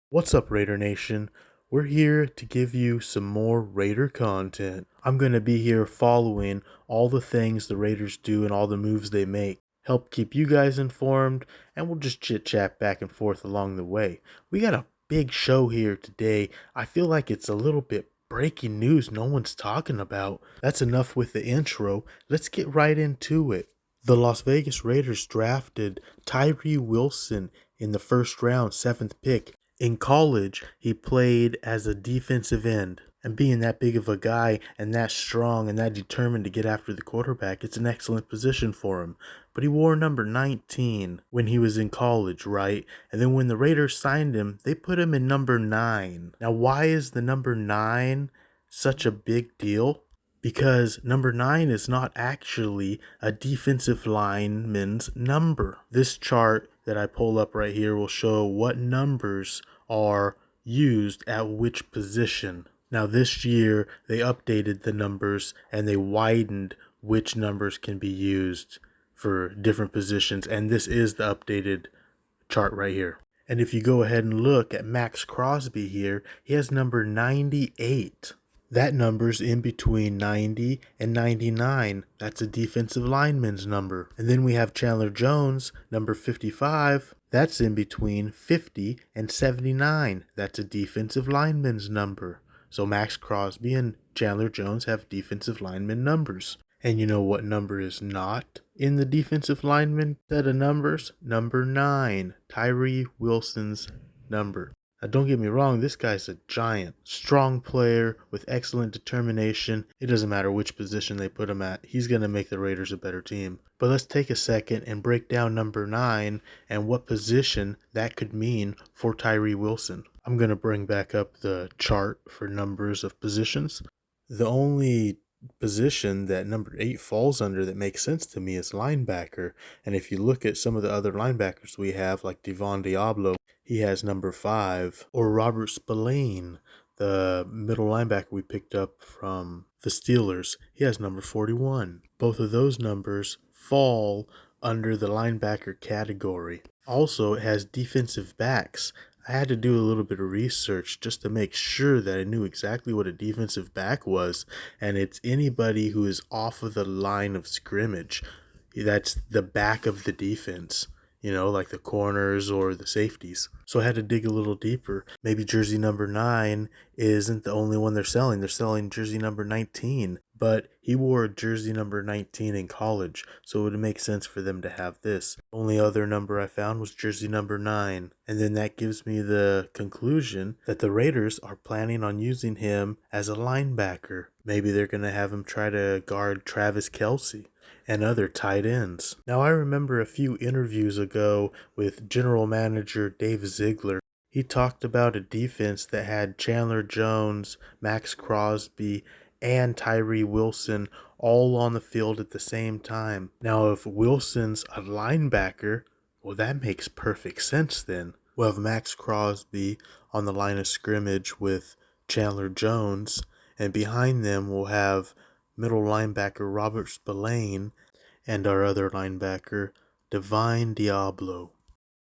What's up, Raider Nation? We're here to give you some more Raider content. I'm going to be here following all the things the Raiders do and all the moves they make. Help keep you guys informed, and we'll just chit chat back and forth along the way. We got a big show here today. I feel like it's a little bit breaking news no one's talking about. That's enough with the intro. Let's get right into it. The Las Vegas Raiders drafted Tyree Wilson in the first round, 7th pick. In college, he played as a defensive end. And being that big of a guy and that strong and that determined to get after the quarterback, it's an excellent position for him. But he wore number 19 when he was in college, right? And then when the Raiders signed him, they put him in number 9. Now, why is the number 9 such a big deal? Because number 9 is not actually a defensive lineman's number. This chart that I pull up right here will show what numbers are used at which position. Now this year they updated the numbers and they widened which numbers can be used for different positions, and this is the updated chart right here. And if you go ahead and look at Max Crosby here, he has number 98. That number's in between 90 and 99. That's a defensive lineman's number. And then we have Chandler Jones, number 55. That's in between 50 and 79. That's a defensive lineman's number. So Max Crosby and Chandler Jones have defensive lineman numbers. And you know what number is not in the defensive lineman set of numbers? Number 9, Tyree Wilson's number. Now, don't get me wrong, this guy's a giant, strong player with excellent determination. It doesn't matter which position they put him at. He's going to make the Raiders a better team. But let's take a second and break down number 9 and what position that could mean for Tyree Wilson. I'm going to bring back up the chart for numbers of positions. The only position that number 8 falls under that makes sense to me is linebacker. And if you look at some of the other linebackers we have, like Devon Diablo, he has number 5. Or Robert Spillane, the middle linebacker we picked up from the Steelers, he has number 41. Both of those numbers fall under the linebacker category. Also, it has defensive backs. I had to do a little bit of research just to make sure that I knew exactly what a defensive back was, and it's anybody who is off of the line of scrimmage. That's the back of the defense, like the corners or the safeties. So I had to dig a little deeper. Maybe jersey number 9 isn't the only one they're selling. They're selling jersey number 19, but he wore jersey number 19 in college, so it would make sense for them to have this. The only other number I found was jersey number 9, and then that gives me the conclusion that the Raiders are planning on using him as a linebacker. Maybe they're going to have him try to guard Travis Kelce and other tight ends. Now, I remember a few interviews ago with general manager Dave Ziegler. He talked about a defense that had Chandler Jones, Max Crosby, and Tyree Wilson all on the field at the same time. Now, if Wilson's a linebacker, well, that makes perfect sense then. We'll have Max Crosby on the line of scrimmage with Chandler Jones, and behind them we'll have middle linebacker Robert Spillane and our other linebacker Devon Diablo.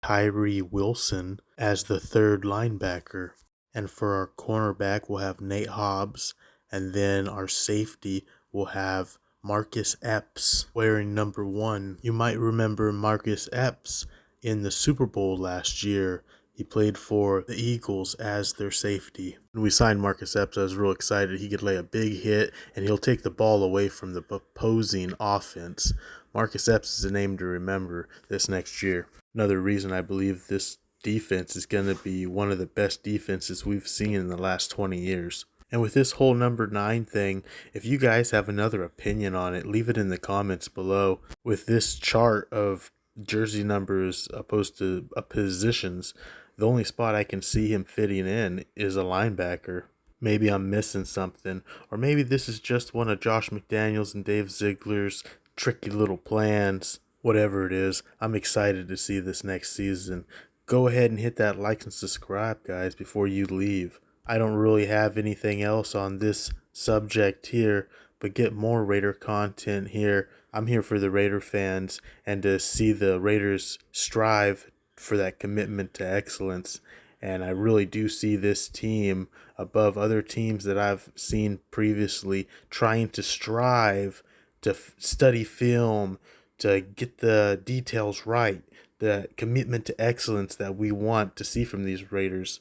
Tyree Wilson as the third linebacker. And for our cornerback, we'll have Nate Hobbs, and then our safety will have Marcus Epps wearing number 1. You might remember Marcus Epps in the Super Bowl last year. He played for the Eagles as their safety. When we signed Marcus Epps, I was real excited. He could lay a big hit, and he'll take the ball away from the opposing offense. Marcus Epps is a name to remember this next year. Another reason I believe this defense is going to be one of the best defenses we've seen in the last 20 years. And with this whole number 9 thing, if you guys have another opinion on it, leave it in the comments below. With this chart of jersey numbers opposed to positions, the only spot I can see him fitting in is a linebacker. Maybe I'm missing something, or maybe this is just one of Josh McDaniels and Dave Ziegler's tricky little plans. Whatever it is, I'm excited to see this next season. Go ahead and hit that like and subscribe, guys, before you leave. I don't really have anything else on this subject here, but get more Raider content here. I'm here for the Raider fans and to see the Raiders strive for that commitment to excellence. And I really do see this team above other teams that I've seen previously, trying to strive to study film, to get the details right, the commitment to excellence that we want to see from these Raiders.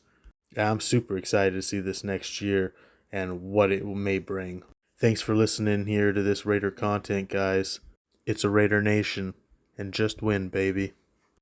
I'm super excited to see this next year and what it may bring. Thanks for listening here to this Raider content, guys. It's a Raider Nation, and just win, baby.